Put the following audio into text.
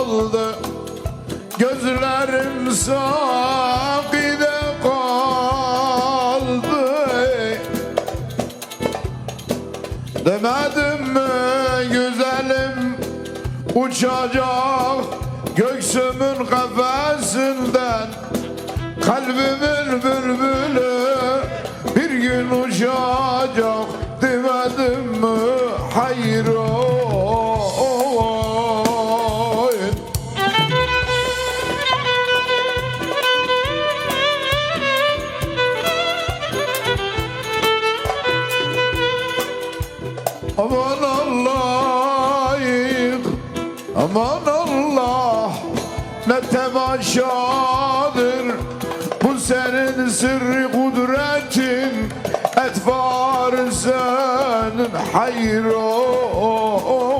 kaldı, gözlerim sakide kaldı. Demedim mi güzelim uçacak göğsümün kafesinden, kalbimin bülbülü bir gün uçacak demedim mi hayır oy. Aman Allah, aman Allah, ne temaşadır bu senin sırrı kudretin, etvar senin hayır o.